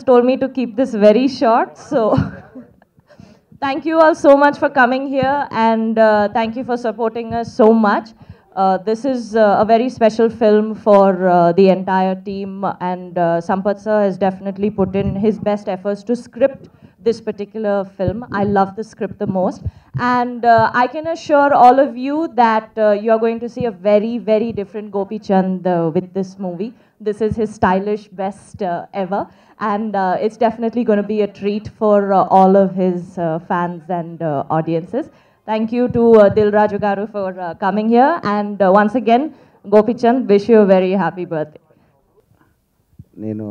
told me to keep this very short, so thank you all so much for coming here, and thank you for supporting us so much. This is a very special film for the entire team, and Sampath sir has definitely put in his best efforts to script this particular film. I love the script the most, and I can assure all of you that you are going to see a very, very different Gopi Chand with this movie. This is his stylish best ever, and it's definitely going to be a treat for all of his fans and audiences. Thank you to Dil Raju Garu for coming here, and once again, Gopi Chand, wish you a very happy birthday. నేను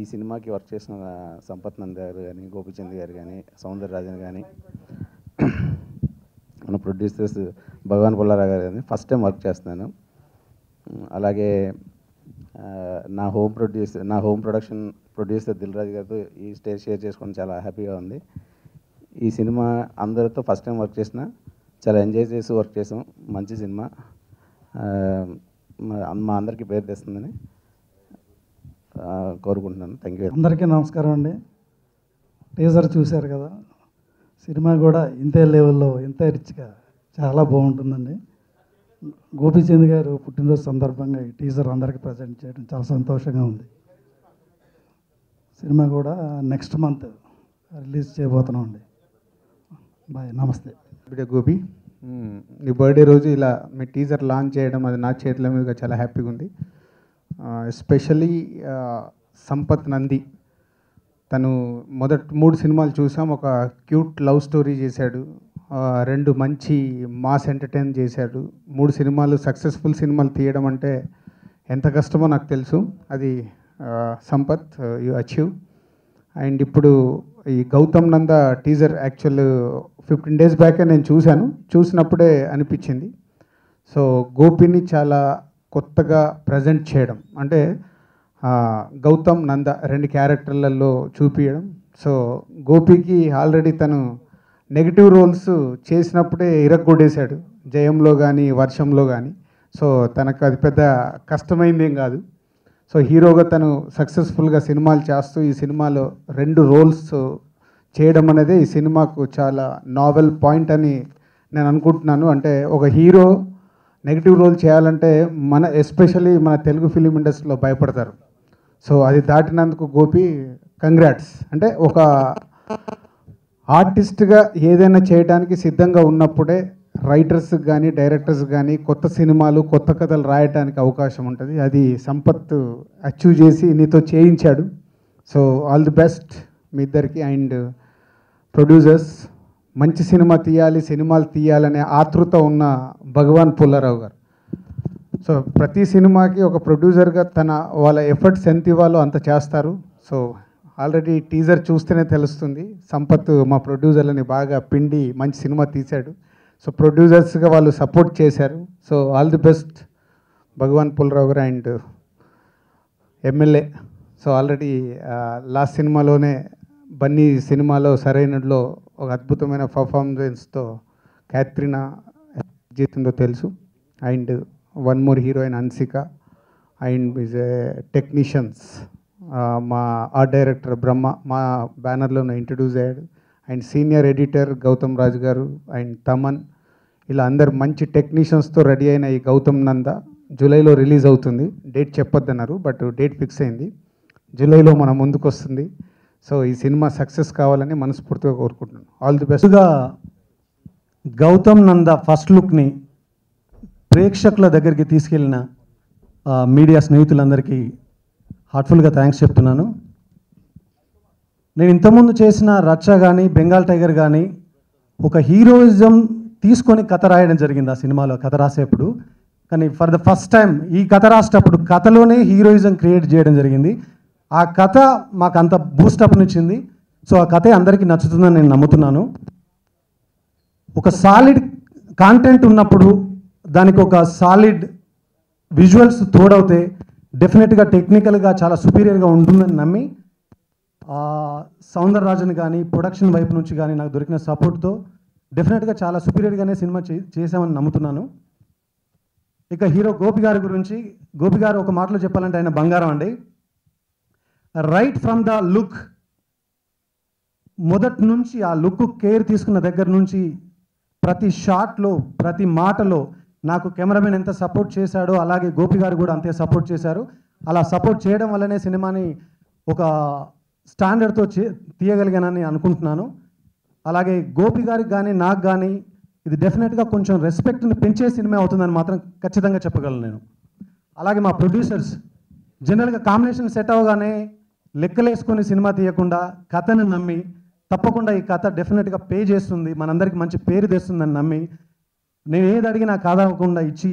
ఈ సినిమాకి work చేసిన సంపత్ నంద్ గారు కానీ, గోపిచంద్ గారు కానీ, సౌందరరాజన్ కానీ, మన ప్రొడ్యూసర్స్ భగవాన్ పుల్లారావు గారు కానీ ఫస్ట్ టైం వర్క్ చేస్తున్నాను. అలాగే నా home production producer Dil Raju గారితో ఈ స్టేజ్ షేర్ చేసుకొని చాలా హ్యాపీగా ఉంది. ఈ సినిమా అందరితో ఫస్ట్ టైం వర్క్ చేసిన, చాలా ఎంజాయ్ చేసి వర్క్ చేసాం. మంచి సినిమా, మా అందరికీ పేరు తెస్తుందని కోరుకుంటున్నాను. Thank you. అందరికీ నమస్కారం అండి. టీజర్ చూశారు కదా, సినిమా కూడా ఇంతే లెవెల్లో ఇంతే రిచ్గా చాలా బాగుంటుందండి. గోపీచంద్ గారు పుట్టినరోజు సందర్భంగా ఈ టీజర్ అందరికీ ప్రజెంట్ చేయడం చాలా సంతోషంగా ఉంది. సినిమా కూడా నెక్స్ట్ మంత్ రిలీజ్ చేయబోతున్నాం అండి. బాయ్, నమస్తే. గోపి, నీ బర్త్డే రోజు ఇలా మీ టీజర్ లాంచ్ చేయడం అది నా చేతుల మీదుగా చాలా హ్యాపీగా ఉంది. ఎస్పెషల్లీ సంపత్ నంది, తను మొదటి 3 సినిమాలు చూసాం. ఒక క్యూట్ లవ్ స్టోరీ చేశాడు, 2 మంచి మాస్ ఎంటర్టైన్ చేశాడు. 3 సినిమాలు సక్సెస్ఫుల్ సినిమాలు తీయడం అంటే ఎంత కష్టమో నాకు తెలుసు. అది సంపత్ యు అచీవ్. అండ్ ఇప్పుడు ఈ గౌతమ్ నంద టీజర్ యాక్చువల్ 15 days బ్యాకే నేను చూసినప్పుడే అనిపించింది. సో గోపిని చాలా కొత్తగా ప్రజెంట్ చేయడం అంటే గౌతమ్ నంద 2 క్యారెక్టర్లలో చూపించడం. సో గోపికి ఆల్రెడీ తను నెగిటివ్ రోల్స్ చేసినప్పుడే ఇరగ్గొడేశాడు, జయంలో కానీ వర్షంలో కానీ. సో తనకు అది పెద్ద కష్టమైందేం కాదు. సో హీరోగా తను సక్సెస్ఫుల్గా సినిమాలు చేస్తూ ఈ సినిమాలో 2 రోల్స్ చేయడం అనేది ఈ సినిమాకు చాలా నావెల్ పాయింట్ అని నేను అనుకుంటున్నాను. అంటే ఒక హీరో నెగిటివ్ రోల్ చేయాలంటే ఎస్పెషల్లీ మన తెలుగు ఫిలిం ఇండస్ట్రీలో భయపడతారు. సో అది దాటినందుకు గోపి కంగ్రాట్స్. అంటే ఒక ఆర్టిస్ట్గా ఏదైనా చేయడానికి సిద్ధంగా ఉన్నప్పుడే రైటర్స్ కానీ డైరెక్టర్స్ కానీ కొత్త సినిమాలు కొత్త కథలు రాయడానికి అవకాశం ఉంటుంది. అది సంపత్ అచీవ్ చేసి నీతో చేయించాడు. సో ఆల్ ది బెస్ట్ మీ ఇద్దరికి. అండ్ ప్రొడ్యూసర్స్, మంచి సినిమాలు తీయాలనే ఆతృత ఉన్న భగవాన్ పుల్లారావు గారు. సో ప్రతి సినిమాకి ఒక ప్రొడ్యూసర్గా వాళ్ళ ఎఫర్ట్స్ ఎంత ఇవ్వాలో అంత చేస్తారు. సో ఆల్రెడీ టీజర్ చూస్తేనే తెలుస్తుంది, సంపత్ మా ప్రొడ్యూసర్లని బాగా పిండి మంచి సినిమా తీశాడు. సో ప్రొడ్యూసర్స్గా వాళ్ళు సపోర్ట్ చేశారు. So all the best Bhagavan Pullarao garu. And MLA, so already last సినిమాలోనే బన్నీ సినిమాలో సరైనలో ఒక అద్భుతమైన పర్ఫార్మెన్స్తో క్యాత్రినా జీతుందో తెలుసు. And 1 more heroine Hansika. And is technicians మా ఆర్ట్ డైరెక్టర్ బ్రహ్మ మా బ్యానర్లోనే ఇంట్రడ్యూస్ అయ్యాడు. అండ్ సీనియర్ ఎడిటర్ గౌతమ్ రాజు గారు అండ్ తమన్, ఇలా అందరు మంచి టెక్నీషియన్స్తో రెడీ అయిన ఈ గౌతమ్ నంద జూలైలో రిలీజ్ అవుతుంది. డేట్ చెప్పొద్దన్నారు, బట్ డేట్ ఫిక్స్ అయింది. జూలైలో మన ముందుకు వస్తుంది. సో ఈ సినిమా సక్సెస్ కావాలని మనస్ఫూర్తిగా కోరుకుంటున్నాను. ఆల్ ది బెస్ట్గా గౌతమ్ నంద ఫస్ట్ లుక్ని ప్రేక్షకుల దగ్గరికి తీసుకెళ్ళిన మీడియా స్నేహితులందరికీ హార్ట్ఫుల్గా థ్యాంక్స్ చెప్తున్నాను. నేను ఇంతకుముందు చేసిన రచ్చ కానీ బెంగాల్ టైగర్ కానీ ఒక హీరోయిజం తీసుకొని కథ రాయడం జరిగింది. ఆ సినిమాలో కథ రాసేప్పుడు, కానీ ఫర్ ద ఫస్ట్ టైం ఈ కథ రాసేటప్పుడు కథలోనే హీరోయిజం క్రియేట్ చేయడం జరిగింది. ఆ కథ మాకు అంత బూస్టప్నిచ్చింది. సో ఆ కథే అందరికీ నచ్చుతుందని నేను నమ్ముతున్నాను. ఒక సాలిడ్ కాంటెంట్ ఉన్నప్పుడు దానికి ఒక సాలిడ్ విజువల్స్ తోడవుతే డెఫినెట్గా టెక్నికల్గా చాలా సుపీరియర్గా ఉంటుందని నమ్మి సౌందరరాజన్ కానీ ప్రొడక్షన్ వైపు నుంచి కానీ నాకు దొరికిన సపోర్ట్తో డెఫినెట్గా చాలా సుపీరియర్గానే సినిమా చేసామని నమ్ముతున్నాను. ఇక హీరో గోపి గారి గురించి, గోపి గారు ఒక మాటలో చెప్పాలంటే ఆయన బంగారం అండి. రైట్ ఫ్రమ్ ద లుక్, మొదటి నుంచి ఆ లుక్ కేర్ తీసుకున్న దగ్గర నుంచి ప్రతి షాట్లో ప్రతి మాటలో నాకు కెమెరామెన్ ఎంత సపోర్ట్ చేశాడో అలాగే గోపి గారు కూడా అంతే సపోర్ట్ చేశారు. అలా సపోర్ట్ చేయడం వల్లనే సినిమాని ఒక స్టాండర్డ్తో తీయగలిగానని అనుకుంటున్నాను. అలాగే గోపి గారికి కానీ నాకు కానీ ఇది డెఫినెట్గా కొంచెం రెస్పెక్ట్ని పెంచే సినిమా అవుతుందని మాత్రం ఖచ్చితంగా చెప్పగలను నేను. అలాగే మా ప్రొడ్యూసర్స్ జనరల్గా కాంబినేషన్ సెట్ అవగానే లెక్కలేసుకొని సినిమా తీయకుండా కథను నమ్మి తప్పకుండా ఈ కథ డెఫినెట్గా పే చేస్తుంది, మనందరికీ మంచి పేరు తెస్తుందని నమ్మి నేను ఏది అడిగినా కాదనకుండా ఇచ్చి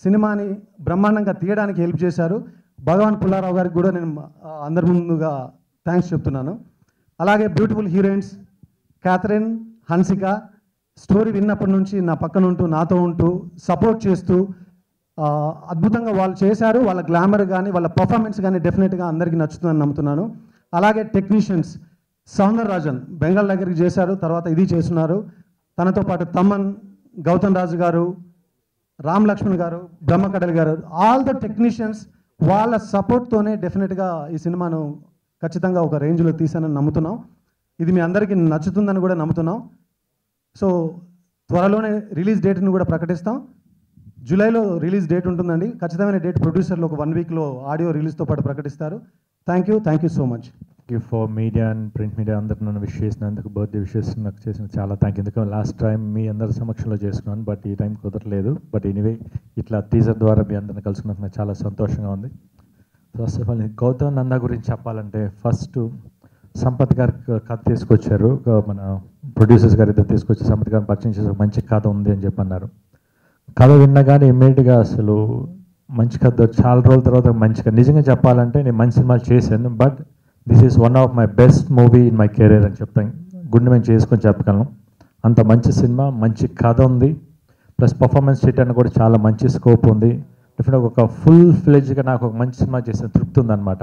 సినిమాని బ్రహ్మాండంగా తీయడానికి హెల్ప్ చేశారు. భగవాన్ పుల్లారావు గారికి కూడా నేను అందరి ముందుగా థ్యాంక్స్ చెప్తున్నాను. అలాగే beautiful heroines Catherine, Hansika story విన్నప్పటి నుంచి నా పక్కన ఉంటూ నాతో ఉంటూ సపోర్ట్ చేస్తూ అద్భుతంగా వాళ్ళు చేశారు. వాళ్ళ గ్లామర్ కానీ వాళ్ళ పర్ఫార్మెన్స్ కానీ డెఫినెట్గా అందరికీ నచ్చుతుందని నమ్ముతున్నాను. అలాగే టెక్నీషియన్స్ సౌందరరాజన్ బెంగాల్ దగ్గరికి చేశారు, తర్వాత ఇది చేస్తున్నారు. తనతో పాటు తమన్, గౌతమ్ రాజు గారు, రామ్ లక్ష్మణ్ గారు, బ్రహ్మకడలి గారు, ఆల్ ద టెక్నీషియన్స్ వాళ్ళ సపోర్ట్తోనే డెఫినెట్గా ఈ సినిమాను ఖచ్చితంగా ఒక రేంజ్లో తీసానని నమ్ముతున్నాం. ఇది మీ అందరికీ నచ్చుతుందని కూడా నమ్ముతున్నాం. సో త్వరలోనే రిలీజ్ డేట్ని కూడా ప్రకటిస్తాం. జూలైలో రిలీజ్ డేట్ ఉంటుందండి. ఖచ్చితమైన డేట్ ప్రొడ్యూసర్లు ఒక 1 వీక్లో ఆడియో రిలీజ్తో పాటు ప్రకటిస్తారు. Thank you so much. For media and print media అందరూ నన్ను విష్ చేసినందుకు, బర్త్డే విషెస్ నాకు చేసిన చాలా థ్యాంక్ యూ. ఎందుకంటే లాస్ట్ టైం మీ అందరి సమక్షంలో చేసుకున్నాను, బట్ ఈ టైం కుదరలేదు. బట్ ఎనీవే ఇట్లా టీజర్ ద్వారా మీ అందరిని కలుసుకున్నందుకు నాకు చాలా సంతోషంగా ఉంది. First of all Gautam Nanda గురించి చెప్పాలంటే ఫస్ట్ సంపత్ గారు కథ తీసుకొచ్చారు, మన ప్రొడ్యూసర్స్ గారు ఇద్దరు తీసుకొచ్చి సంపత్ గారిని పరిచయం చేసి మంచి కథ ఉంది అని చెప్పి అన్నారు. కథ విన్నగానే ఇమ్మీడియట్గా అసలు మంచి కథ, చాలా రోజుల తర్వాత మంచిగా నిజంగా చెప్పాలంటే నేను మంచి సినిమాలు చేశాను, but this is one of my best movie in my career అని చెప్తాను. గుండె మేము చేసుకొని చెప్పగలను. అంత మంచి సినిమా, మంచి కథ ఉంది, ప్లస్ పర్ఫార్మెన్స్ చేయడానికి కూడా చాలా మంచి స్కోప్ ఉంది. డెఫినెట్గా ఒక ఫుల్ ఫ్లెడ్జ్గా నాకు ఒక మంచి సినిమా చేసిన తృప్తి ఉందన్నమాట.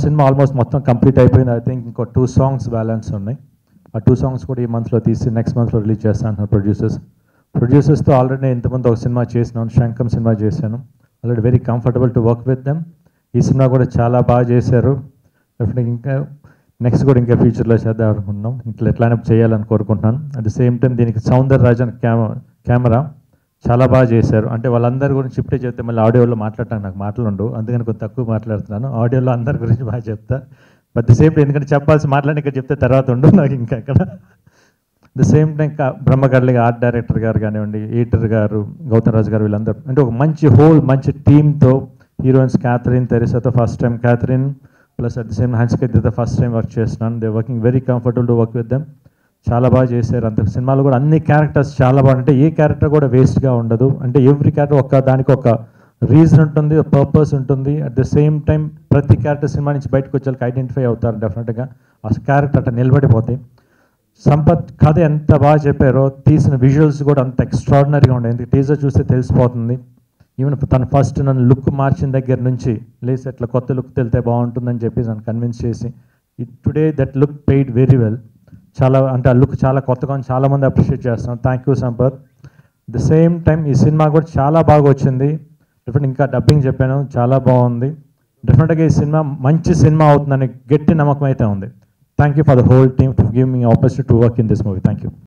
సినిమా మొత్తం కంప్లీట్ అయిపోయింది. ఐ థింక్ ఇంకో 2 సాంగ్స్ బ్యాలెన్స్ ఉన్నాయి. ఆ 2 సాంగ్స్ కూడా ఈ మంత్లో తీసి నెక్స్ట్ మంత్లో రిలీజ్ చేస్తాను అంటున్నారు ప్రొడ్యూసర్స్తో. ఆల్రెడీ ఇంతకుముందు ఒక సినిమా చేసినాను, శంఖం సినిమా చేశాను. Already very comfortable to work with them. ఈ సినిమా కూడా చాలా బాగా చేశారు. డెఫినెట్గా ఇంకా నెక్స్ట్ కూడా ఇంకా ఫ్యూచర్లో చేద్దాం అనుకుంటున్నాం. ఇట్లా ఎట్లానే చేయాలని కోరుకుంటున్నాను. అట్ ద సేమ్ టైం దీనికి సౌందరరాజన్ కెమెరా చాలా బాగా చేశారు. అంటే వాళ్ళందరి గురించి ఇప్పుడే చెప్తే మళ్ళీ ఆడియోలో మాట్లాడటానికి నాకు మాటలు ఉండవు, అందుకని కొంచెం తక్కువ మాట్లాడుతున్నాను. ఆడియోలో అందరి గురించి బాగా చెప్తా. అట్ ద సేమ్ టైం ఎందుకంటే చెప్పాల్సి మాట్లాడి ఇక్కడ చెప్తే తర్వాత ఉండవు నాకు ఇంకా అక్కడ. The same time Brahmakadali art director గారు కానివ్వండి, ఎడిటర్ గారు, గౌతమ్ రాజు గారు, వీళ్ళందరూ అంటే ఒక మంచి టీమ్తో హీరోయిన్స్ క్యాథరిన్, తెరిసాతో first time Catherine plus at the same Hansika first time work చేస్తున్నాను. They working very comfortable to work with them. చాలా బాగా చేశారు. అంత సినిమాలో కూడా అన్ని క్యారెక్టర్స్ చాలా బాగుంటాయి. ఏ క్యారెక్టర్ కూడా వేస్ట్గా ఉండదు. అంటే ఎవ్రీ క్యారెక్టర్ దానికి ఒక రీజన్ ఉంటుంది, పర్పస్ ఉంటుంది. అట్ ద సేమ్ టైం ప్రతి క్యారెక్టర్ సినిమా నుంచి బయటకు వచ్చేకి ఐడెంటిఫై అవుతారు డెఫినెట్గా. ఆ క్యారెక్టర్ అట్లా నిలబడిపోతాయి. సంపత్ కథ ఎంత బాగా చెప్పారో, తీసిన విజువల్స్ కూడా అంత ఎక్స్ట్రాడినరీగా ఉండే. ఎందుకు టీజర్ చూస్తే తెలిసిపోతుంది. ఈవెన్ తను ఫస్ట్ నన్ను లుక్ మార్చిన దగ్గర నుంచి లేసి అట్లా కొత్త లుక్ తెలితే బాగుంటుందని చెప్పి నన్ను కన్విన్స్ చేసి today that look paid very well. చాలా అంటే ఆ లుక్ చాలా కొత్తగా ఉంది, చాలామంది అప్రిషియేట్ చేస్తున్నాం. Thank you Sampath. The same time ఈ సినిమా కూడా చాలా బాగా వచ్చింది. డెఫినెట్ ఇంకా డబ్బింగ్ చెప్పాను, చాలా బాగుంది. డెఫినెట్గా ఈ సినిమా మంచి సినిమా అవుతుందని గట్టి నమ్మకం అయితే ఉంది. Thank you for the whole team for giving me an opportunity to work in this movie. Thank you.